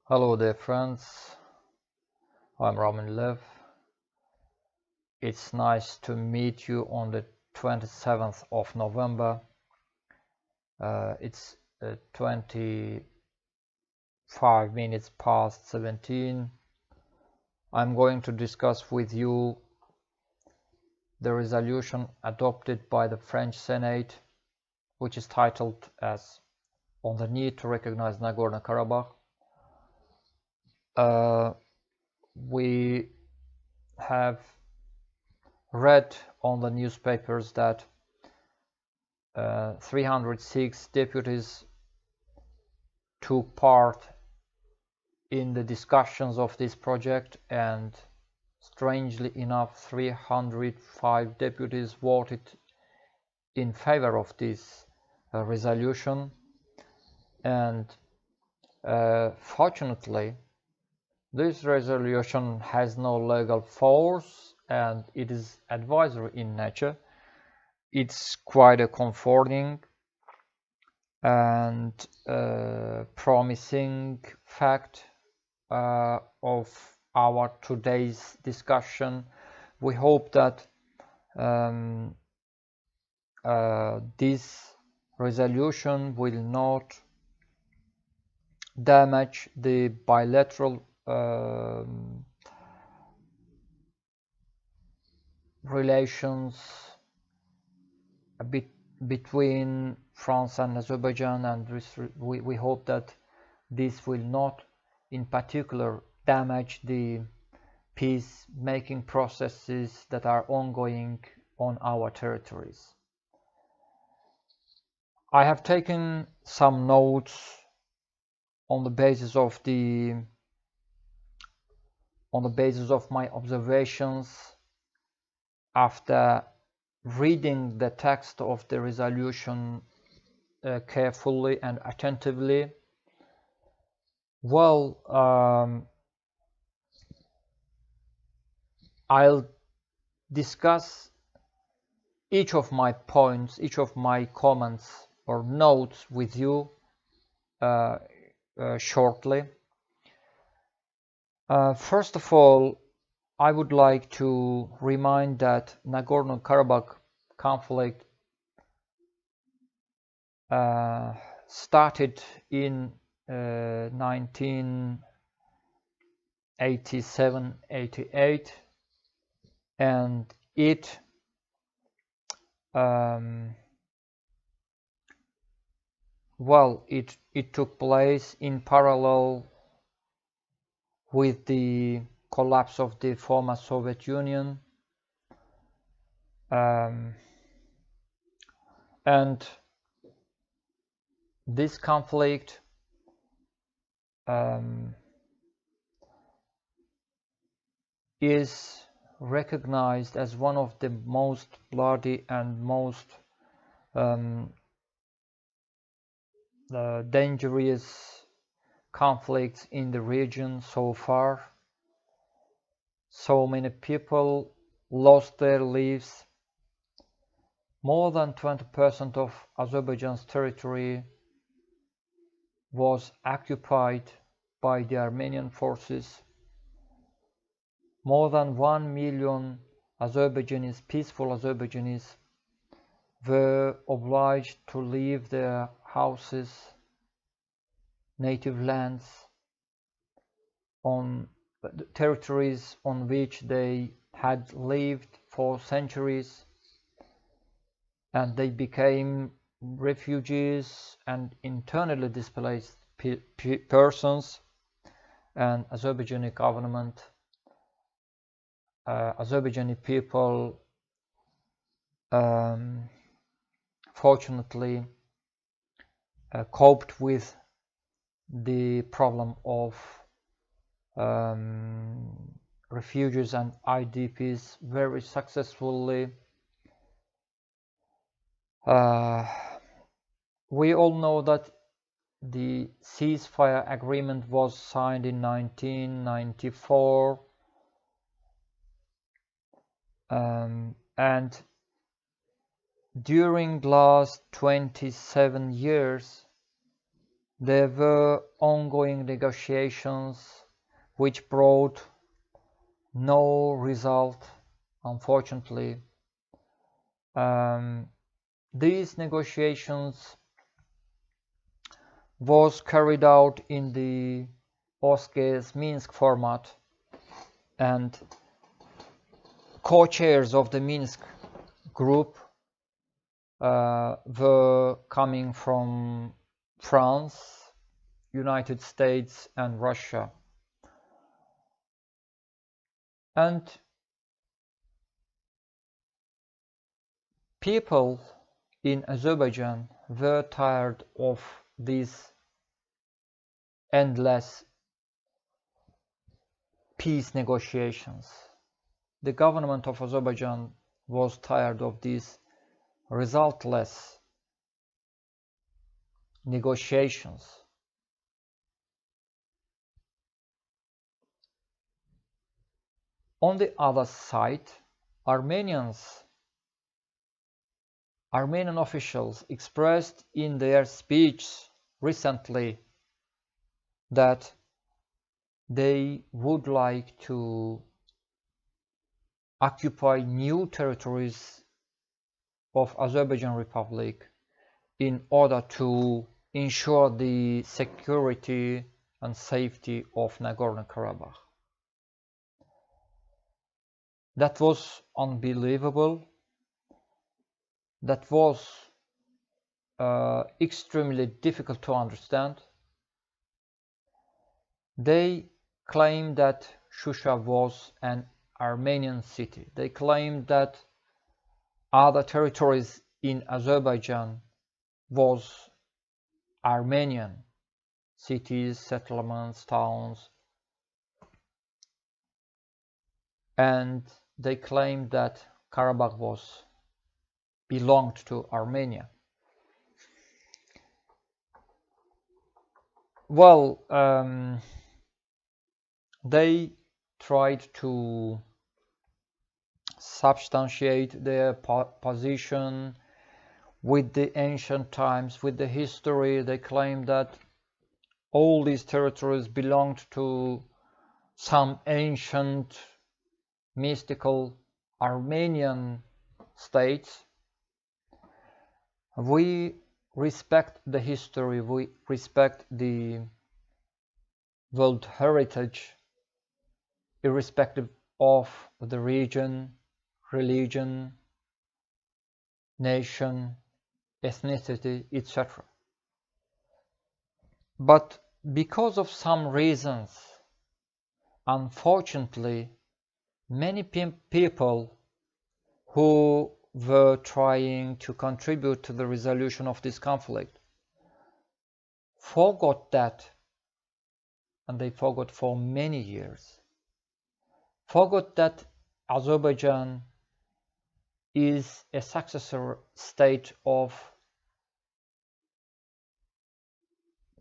Hello dear friends, I'm Roman Lev. It's nice to meet you on the 27th of November. It's 25 minutes past 17. I'm going to discuss with you the resolution adopted by the French Senate, which is titled as on the need to recognize Nagorno Karabakh. We have read on the newspapers that 306 deputies took part in the discussions of this project, and strangely enough 305 deputies voted in favor of this resolution. And fortunately this resolution has no legal force and it is advisory in nature. It's quite a comforting and promising fact of our today's discussion. We hope that this resolution will not damage the bilateral relations between France and Azerbaijan, and we hope that this will not in particular damage the peace-making processes that are ongoing on our territories. I have taken some notes on the basis of my observations after reading the text of the resolution carefully and attentively. Well, I'll discuss each of my points, each of my comments or notes with you shortly. First of all, I would like to remind that Nagorno Karabakh conflict started in 1987-88, and it took place in parallel with the collapse of the former Soviet Union, and this conflict is recognized as one of the most bloody and most dangerous conflicts in the region so far. So many people lost their lives. More than 20% of Azerbaijan's territory was occupied by the Armenian forces. More than 1 million Azerbaijanis, peaceful Azerbaijanis, were obliged to leave their houses, native lands, on the territories on which they had lived for centuries, and they became refugees and internally displaced persons. And Azerbaijani government, Azerbaijani people fortunately coped with the problem of refugees and IDPs very successfully. We all know that the ceasefire agreement was signed in 1994, and during the last 27 years There were ongoing negotiations which brought no result, unfortunately. These negotiations was carried out in the OSCE's Minsk format, and co-chairs of the Minsk group were coming from France, United States, and Russia. And people in Azerbaijan were tired of these endless peace negotiations. The government of Azerbaijan was tired of these resultless negotiations. On the other side, Armenian officials expressed in their speech recently that they would like to occupy new territories of Azerbaijan Republic in order to ensure the security and safety of Nagorno Karabakh. That was unbelievable. That was extremely difficult to understand. They claimed that Shusha was an Armenian city. They claimed that other territories in Azerbaijan was Armenian cities, settlements, towns, and they claimed that Karabakh belonged to Armenia. Well, they tried to substantiate their position with the ancient times, with the history. They claimed that all these territories belonged to some ancient mystical Armenian states. We respect the history, we respect the world heritage, irrespective of the region, religion, nation, ethnicity, etc. But because of some reasons, unfortunately, many people who were trying to contribute to the resolution of this conflict forgot that, and they forgot for many years, forgot that Azerbaijan is a successor state of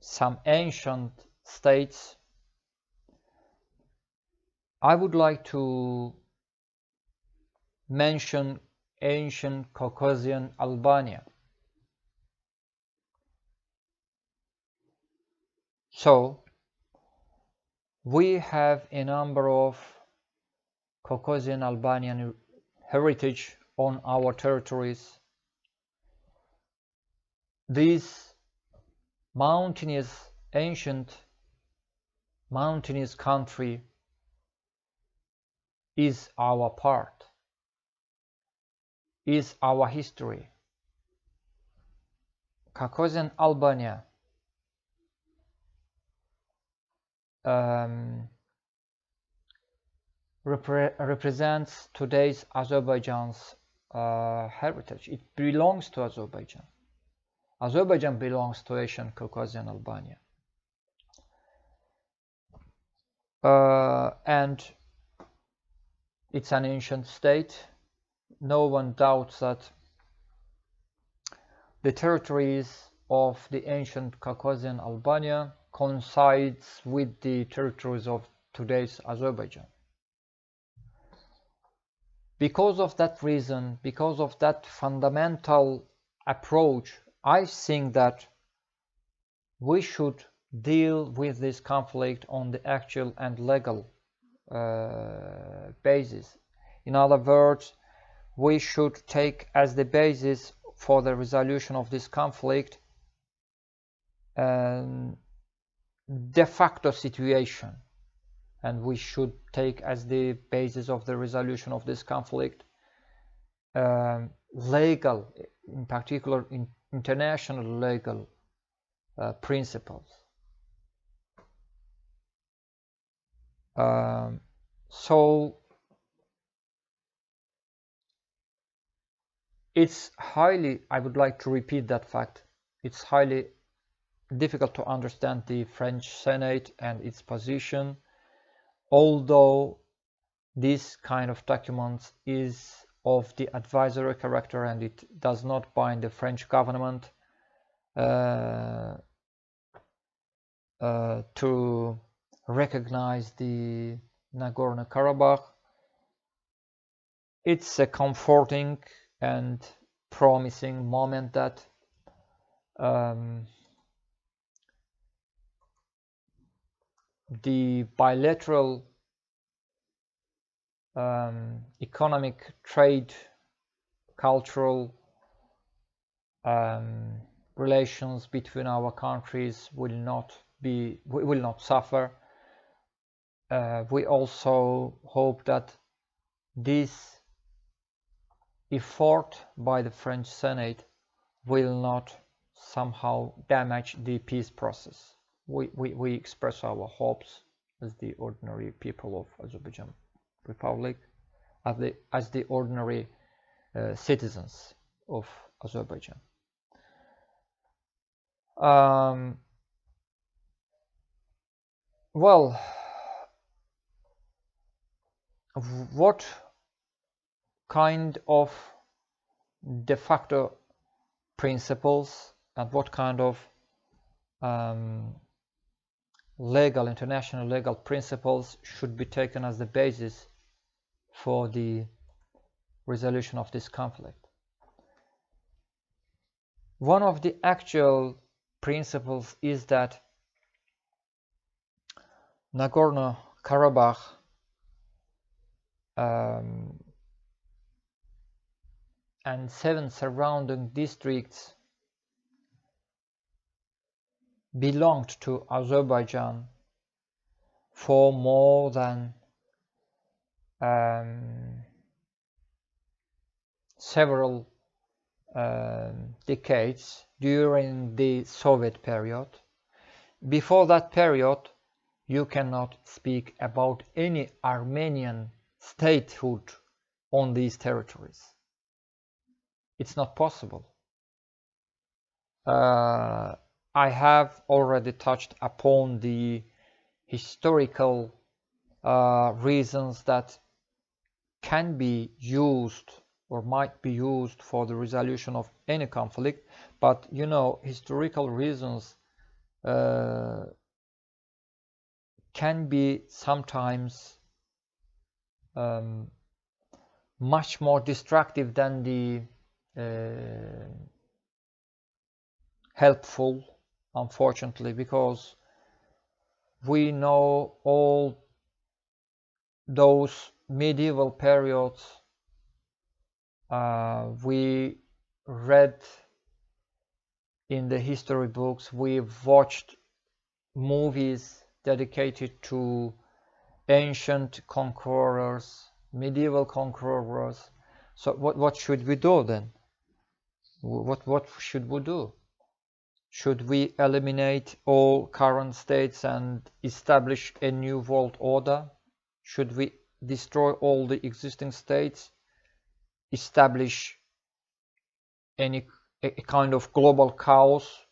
some ancient states. I would like to mention ancient Caucasian Albania. So we have a number of Caucasian Albanian heritage on our territories. This mountainous, ancient mountainous country is our part, is our history. Caucasian Albania represents today's Azerbaijan's heritage. It belongs to Azerbaijan. Azerbaijan belongs to ancient Caucasian Albania. And it's an ancient state. No one doubts that the territories of the ancient Caucasian Albania coincides with the territories of today's Azerbaijan. Because of that reason, because of that fundamental approach, I think that we should deal with this conflict on the actual and legal basis. In other words, we should take as the basis for the resolution of this conflict de facto situation, and we should take as the basis of the resolution of this conflict legal, in particular international legal principles. So it's highly, I would like to repeat that fact, it's highly difficult to understand the French Senate and its position, although this kind of document is of the advisory character and it does not bind the French government to recognize the Nagorno Karabakh. It's a comforting and promising moment that the bilateral economic, trade, cultural relations between our countries will not suffer. We also hope that this effort by the French Senate will not somehow damage the peace process. We express our hopes as the ordinary people of Azerbaijan Republic, as the ordinary citizens of Azerbaijan. Well, what kind of de facto principles and what kind of international legal principles should be taken as the basis for the resolution of this conflict? One of the actual principles is that Nagorno Karabakh and 7 surrounding districts belonged to Azerbaijan for more than several decades during the Soviet period. Before that period, you cannot speak about any Armenian statehood on these territories. It's not possible. I have already touched upon the historical reasons that can be used or might be used for the resolution of any conflict, but you know, historical reasons can be sometimes much more destructive than the helpful, unfortunately, because we know all those medieval periods. We read in the history books, we've watched movies dedicated to ancient conquerors, medieval conquerors. So what should we do then? What should we do? Should we eliminate all current states and establish a new world order? Should we destroy all the existing states, establish a kind of global chaos,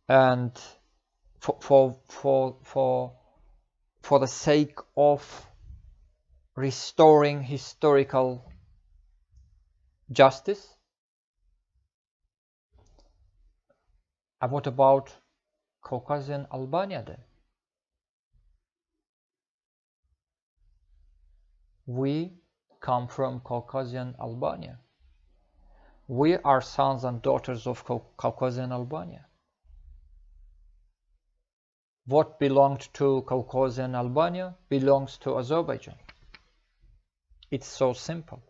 and for the sake of restoring historical justice? And what about Caucasian Albania then? We come from Caucasian Albania. We are sons and daughters of Caucasian Albania. what belonged to Caucasian Albania belongs to Azerbaijan. It's so simple.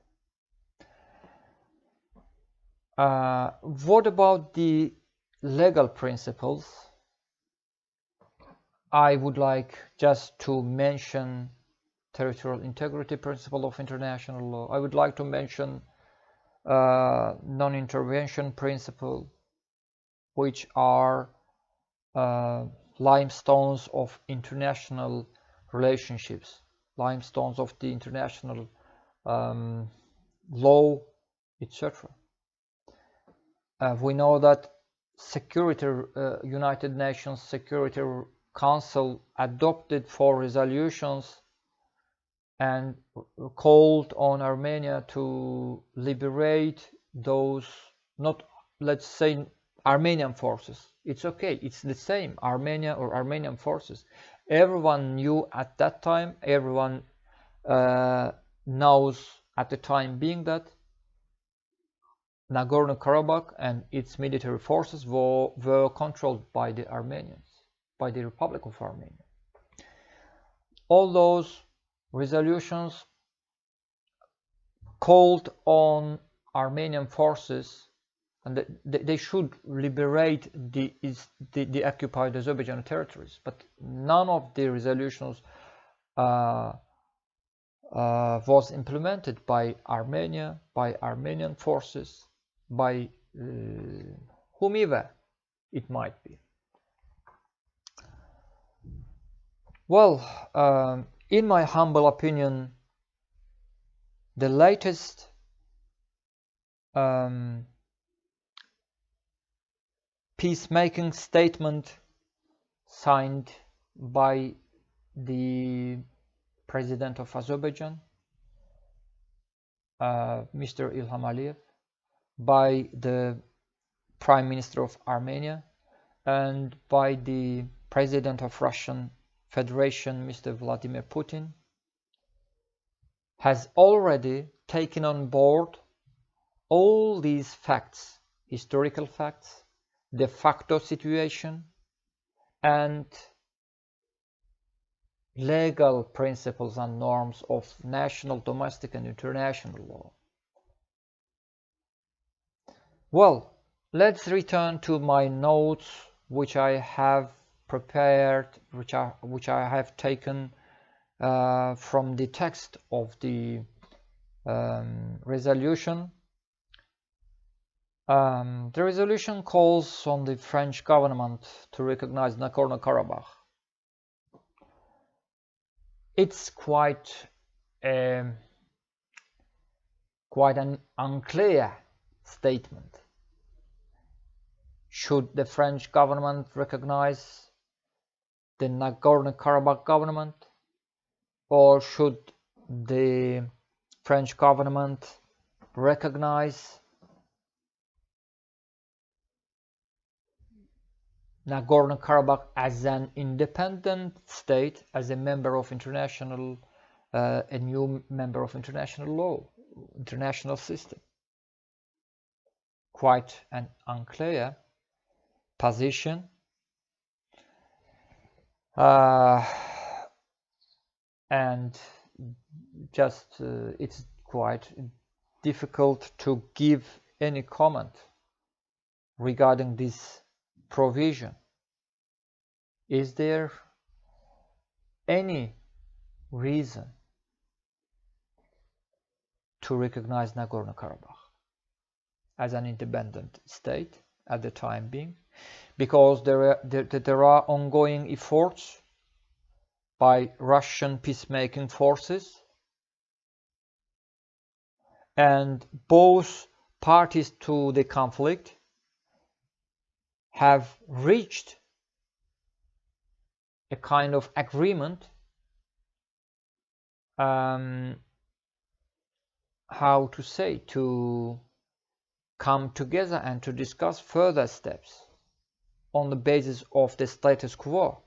What about the legal principles? I would like just to mention territorial integrity principle of international law. I would like to mention non-intervention principle, which are limestones of international relationships, limestones of the international law, etc. We know that United Nations Security Council adopted 4 resolutions and called on Armenia to liberate those, not, let's say, Armenian forces. It's okay, it's the same, Armenia or Armenian forces. Everyone knew at that time, everyone knows at the time being that Nagorno Karabakh and its military forces were controlled by the Armenians, by the Republic of Armenia. All those resolutions called on Armenian forces, and they should liberate the occupied Azerbaijani territories, but none of the resolutions was implemented by Armenia, by Armenian forces, by whomever it might be. Well, in my humble opinion, the latest peacemaking statement signed by the President of Azerbaijan, Mr. Ilham Aliyev, by the Prime Minister of Armenia, and by the President of Russian Federation, Mr. Vladimir Putin, has already taken on board all these facts, historical facts, de facto situation, and legal principles and norms of national, domestic, and international law. Well, let's return to my notes, which I have prepared, which I have taken from the text of the resolution. The resolution calls on the French government to recognize Nagorno Karabakh. It's quite an unclear statement. Should the French government recognize the Nagorno Karabakh government, or should the French government recognize Nagorno Karabakh as an independent state, as a member of international, a new member of international law, international system? Quite an unclear position. And just it's quite difficult to give any comment regarding this provision. Is there any reason to recognize Nagorno Karabakh as an independent state at the time being? Because there are ongoing efforts by Russian peacemaking forces, and both parties to the conflict have reached a kind of agreement how to say, to come together and to discuss further steps on the basis of the status quo.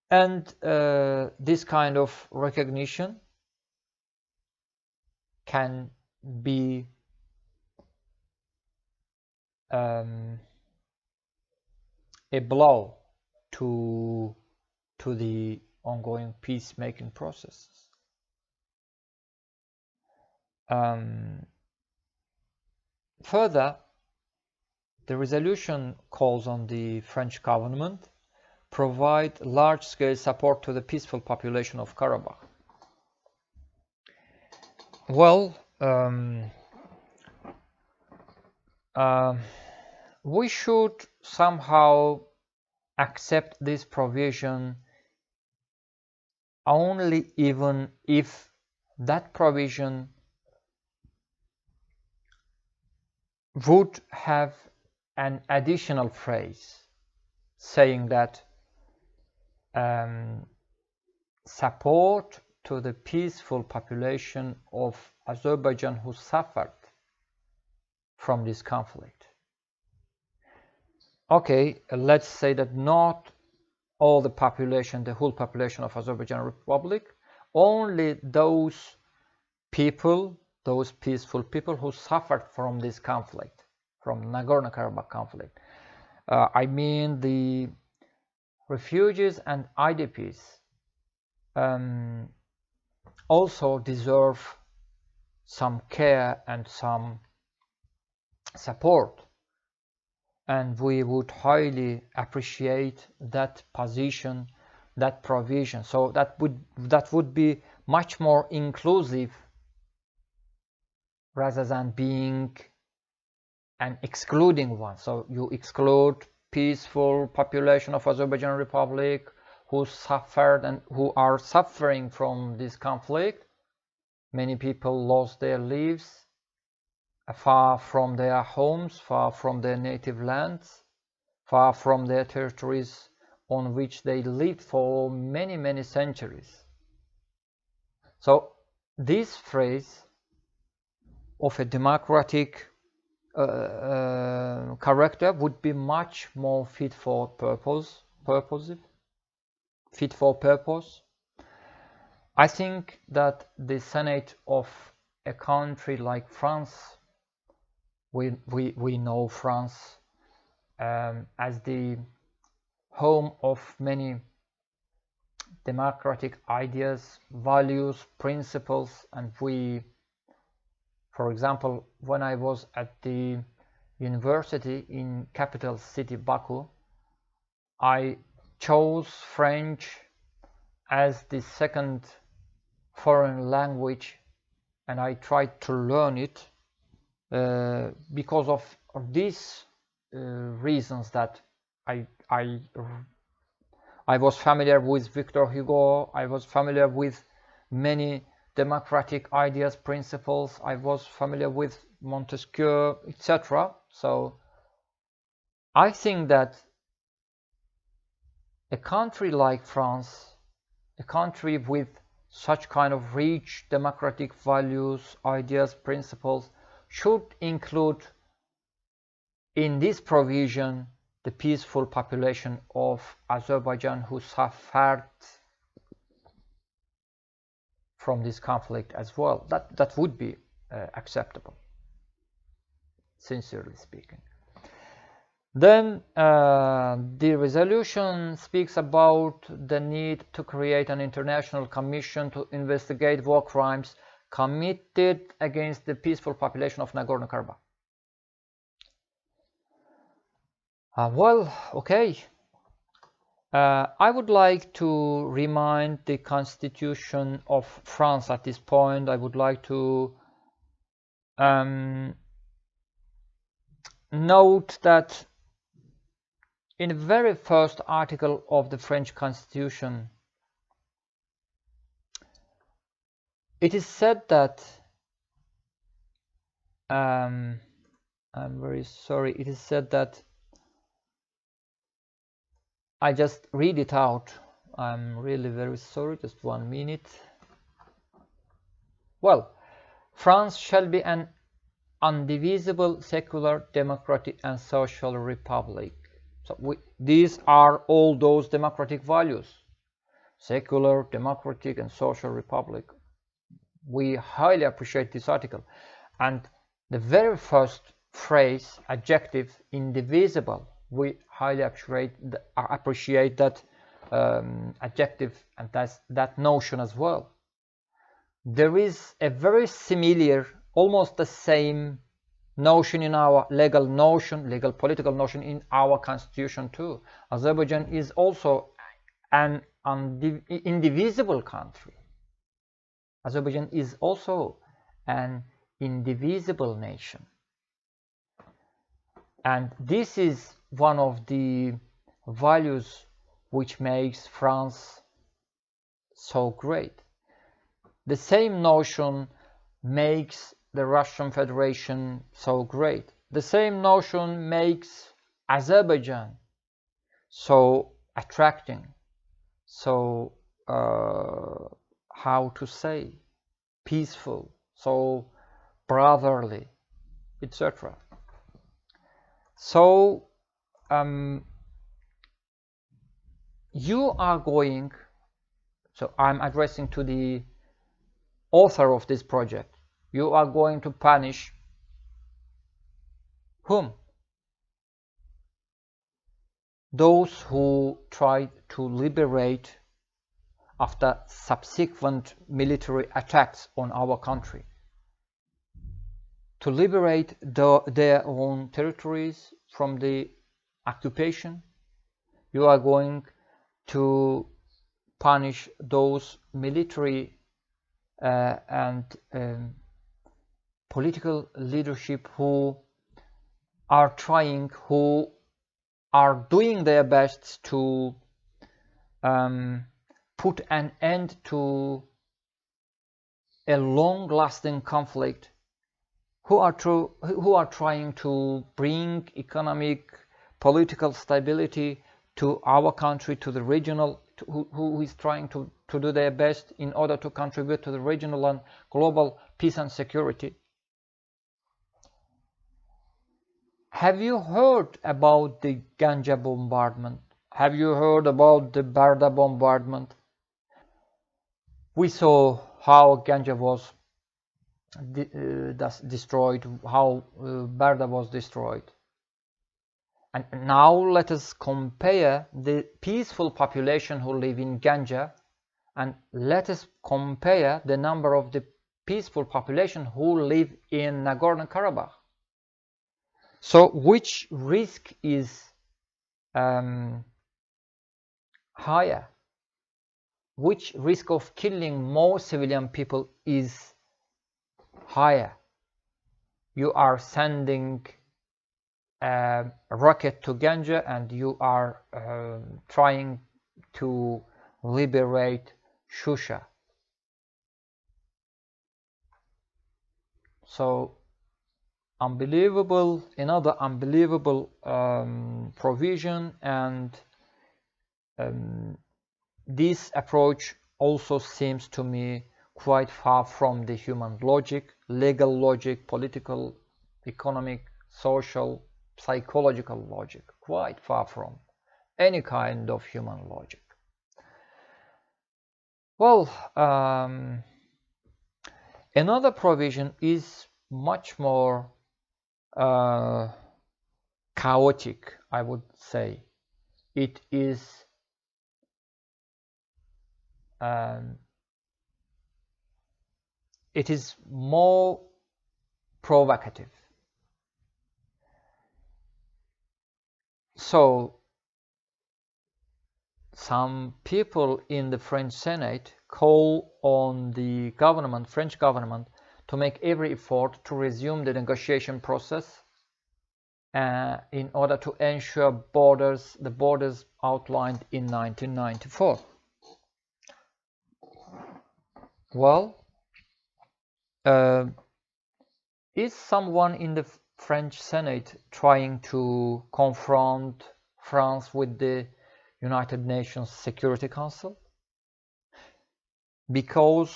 And this kind of recognition can be a blow to the ongoing peacemaking processes. Further, the resolution calls on the French government provide large-scale support to the peaceful population of Karabakh. Well, we should somehow accept this provision only even if that provision would have an additional phrase saying that support to the peaceful population of Azerbaijan who suffered from this conflict. Okay, let's say that not all the population, the whole population of Azerbaijan Republic, only those people, those peaceful people who suffered from this conflict, from Nagorno Karabakh conflict. I mean the refugees and IDPs also deserve some care and some support, and we would highly appreciate that position, that provision. So that would be much more inclusive rather than being an excluding one. So you exclude peaceful population of Azerbaijan Republic who suffered and who are suffering from this conflict. Many people lost their lives far from their homes, far from their native lands, far from their territories on which they lived for many, many centuries. So this phrase of a democratic character would be much more fit for purpose. I think that the Senate of a country like France, we know France as the home of many democratic ideas, values, principles, and for example, when I was at the university in capital city Baku, I chose French as the second foreign language, and I tried to learn it because of these reasons, that I was familiar with Victor Hugo, I was familiar with many democratic ideas, principles, I was familiar with Montesquieu, etc. So I think that a country like France, a country with such kind of rich democratic values, ideas, principles, should include in this provision the peaceful population of Azerbaijan who suffered from this conflict as well. That would be acceptable, sincerely speaking. Then the resolution speaks about the need to create an international commission to investigate war crimes committed against the peaceful population of Nagorno Karabakh. Well, okay. I would like to remind the Constitution of France at this point. I would like to note that in the very first article of the French Constitution, it is said that I'm very sorry, it is said that, I just read it out, I'm really very sorry, just 1 minute. Well, France shall be an indivisible, secular, democratic and social republic. So these are all those democratic values: secular, democratic and social republic. We highly appreciate this article. And the very first phrase, adjective, indivisible, We highly appreciate that adjective and that notion as well. There is a very similar, almost the same notion in our legal political notion in our constitution too. Azerbaijan is also an indivisible country. Azerbaijan is also an indivisible nation. And this is one of the values which makes France so great. The same notion makes the Russian Federation so great. The same notion makes Azerbaijan so attracting, so how to say, peaceful, so brotherly, etc. So you are going, so I'm addressing to the author of this project, you are going to punish whom? Those who tried to liberate after subsequent military attacks on our country, to liberate their own territories from the occupation. You are going to punish those military and political leadership who are trying, who are doing their best to put an end to a long-lasting conflict, who are trying to bring economic, political stability to our country, to the regional, who is trying to do their best in order to contribute to the regional and global peace and security. Have you heard about the Ganja bombardment? Have you heard about the Barda bombardment? We saw how Ganja was destroyed, how Barda was destroyed. And now let us compare the peaceful population who live in Ganja, and let us compare the number of the peaceful population who live in Nagorno Karabakh. So which risk is higher? Which risk of killing more civilian people is higher? You are sending a rocket to Ganja and you are trying to liberate Shusha. So unbelievable, another unbelievable provision, and this approach also seems to me quite far from the human logic, legal logic, political, economic, social, psychological logic, quite far from any kind of human logic. Well, another provision is much more chaotic, I would say. It is more provocative. So some people in the French Senate call on the government, French government, to make every effort to resume the negotiation process in order to ensure the borders outlined in 1994. Well, is someone in the French Senate trying to confront France with the United Nations Security Council? Because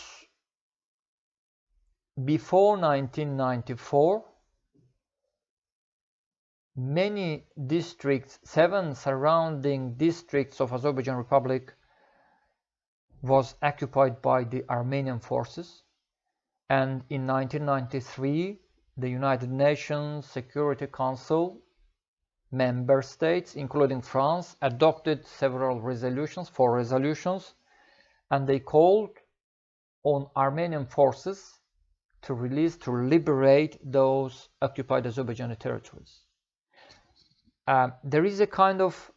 before 1994, many districts, 7 surrounding districts of Azerbaijan Republic, was occupied by the Armenian forces, and in 1993 the United Nations Security Council member states, including France, adopted several resolutions, 4 resolutions, and they called on Armenian forces to liberate those occupied Azerbaijani territories. There is a kind of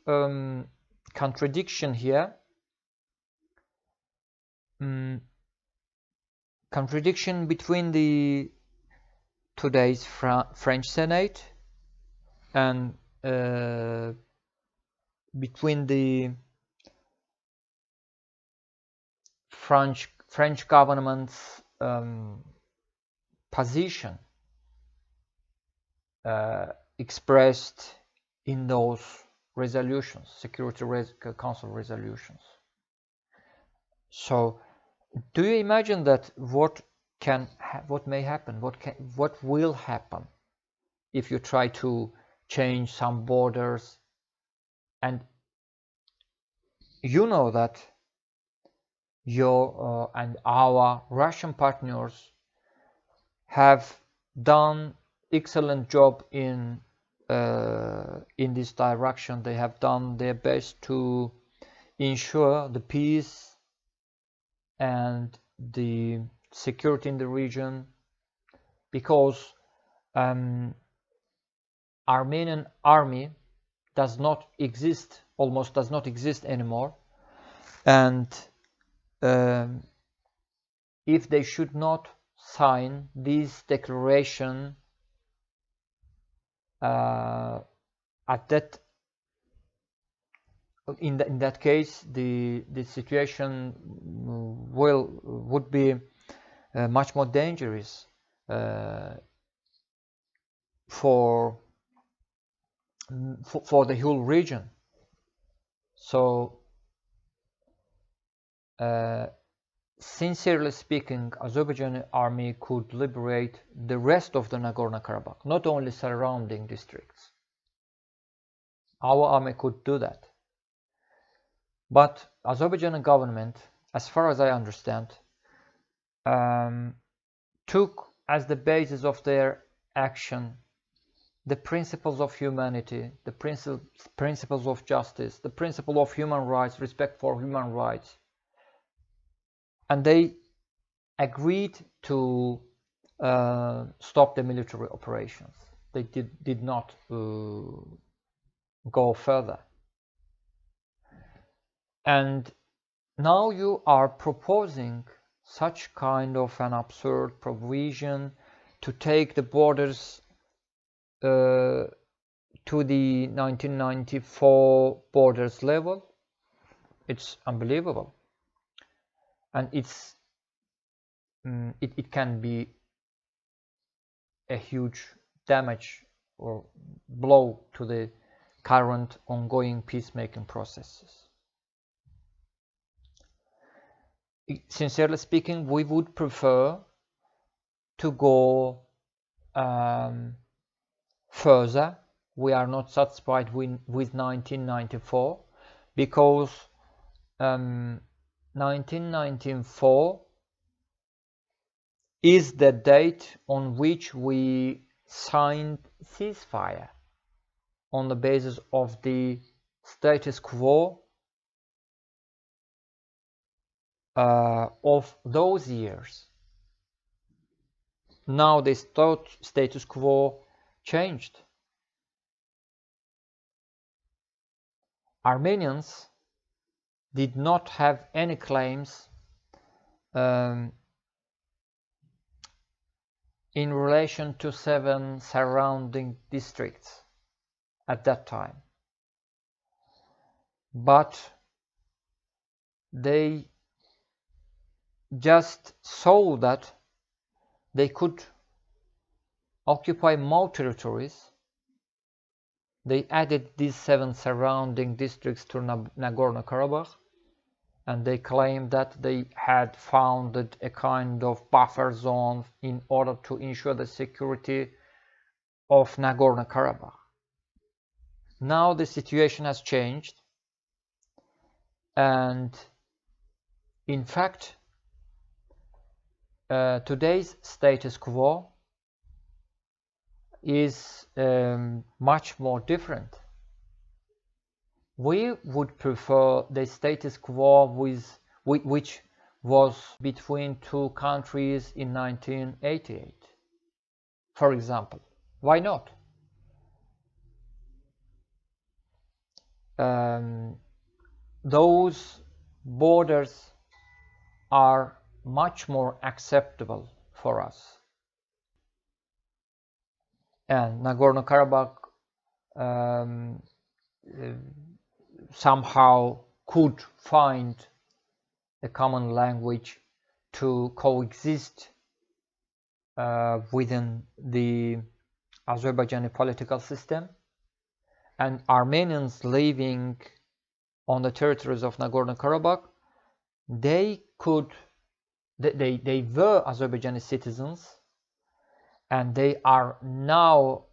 contradiction here. Contradiction between today's French Senate and between the French government's position expressed in those resolutions, Security Council resolutions. So, do you imagine that what may happen? What will happen if you try to change some borders? And you know that your and our Russian partners have done excellent job in this direction. They have done their best to ensure the peace and the security in the region, because Armenian army almost does not exist anymore, and if they should not sign this declaration in that case, the situation would be much more dangerous for the whole region. So, sincerely speaking, Azerbaijani army could liberate the rest of the Nagorno Karabakh, not only surrounding districts. Our army could do that. But Azerbaijani government, as far as I understand, took as the basis of their action the principles of humanity, the principles of justice, the principle of human rights, respect for human rights. And they agreed to stop the military operations. They did not go further. And now you are proposing such kind of an absurd provision to take the borders to the 1994 borders level. It's unbelievable, and it can be a huge damage or blow to the current ongoing peacemaking processes. Sincerely speaking, we would prefer to go further. We are not satisfied with 1994, because 1994 is the date on which we signed ceasefire on the basis of the status quo of those years. Now the status quo changed. Armenians did not have any claims in relation to 7 surrounding districts at that time, but they just saw that they could occupy more territories. They added these 7 surrounding districts to Nagorno Karabakh, and they claimed that they had founded a kind of buffer zone in order to ensure the security of Nagorno Karabakh. Now the situation has changed, and in fact today's status quo is much more different. we would prefer the status quo which was between two countries in 1988. For example, why not? Those borders are much more acceptable for us. And Nagorno Karabakh somehow could find a common language to coexist within the Azerbaijani political system, and Armenians living on the territories of Nagorno Karabakh, they were Azerbaijani citizens, and they are now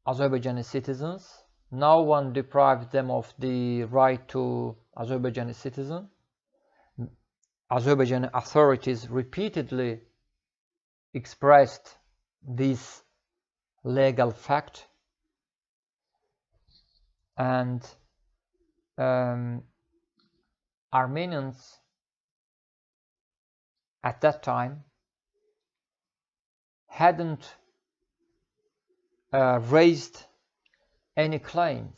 Azerbaijani citizens. No one deprived them of the right to Azerbaijani citizen. Azerbaijani authorities repeatedly expressed this legal fact, and Armenians at that time hadn't raised any claims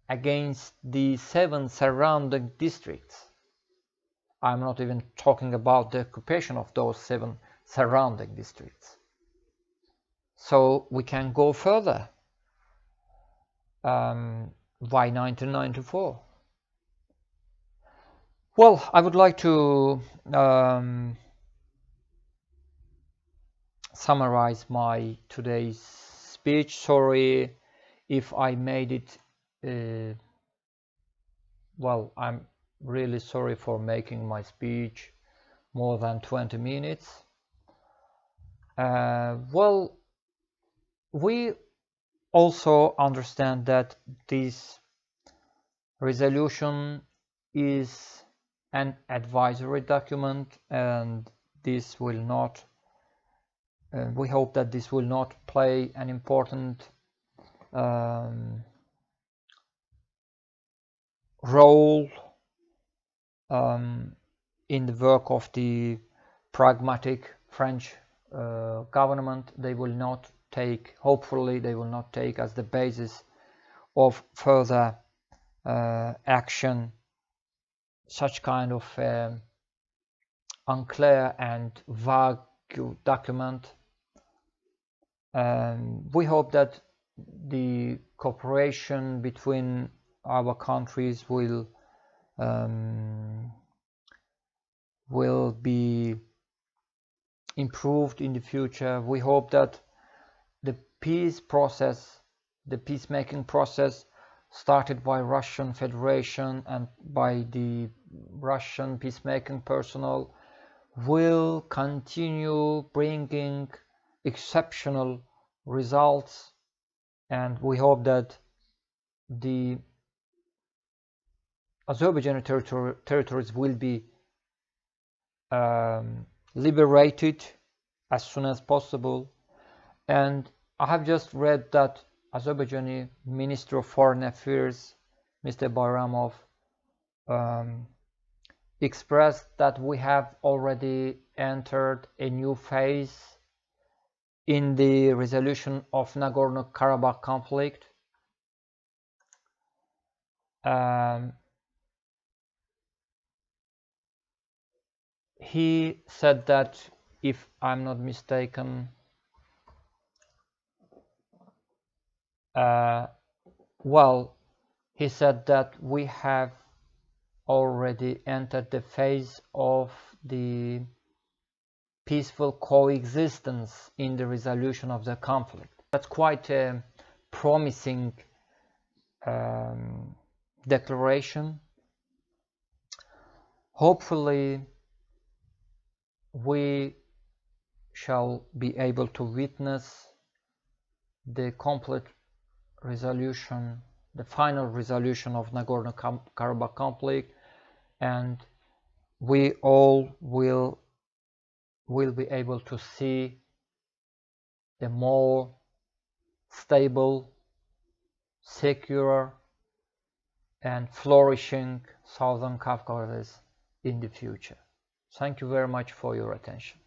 against the 7 surrounding districts. I'm not even talking about the occupation of those 7 surrounding districts. So we can go further. Why 1994? Well, I would like to summarize my today's speech. Sorry if I made it well, I'm really sorry for making my speech more than 20 minutes. Well, we also understand that this resolution is an advisory document, and this will not we hope that this will not play an important role in the work of the pragmatic French government. They will not take, hopefully they will not take as the basis of further action such kind of unclear and vague document. We hope that the cooperation between our countries will be improved in the future. We hope that the peace process, the peacemaking process started by Russian Federation and by the Russian peacemaking personnel will continue bringing exceptional results, and we hope that the Azerbaijani territories will be liberated as soon as possible. And I have just read that Azerbaijani Minister of Foreign Affairs, Mr. Bayramov, expressed that we have already entered a new phase in the resolution of Nagorno Karabakh conflict. He said that, if I'm not mistaken, well, he said that we have already entered the phase of the peaceful coexistence in the resolution of the conflict. That's quite a promising declaration. Hopefully we shall be able to witness the complete resolution, the final resolution of Nagorno Karabakh conflict, and we all will be able to see a more stable, secure and flourishing Southern Caucasus in the future. Thank you very much for your attention.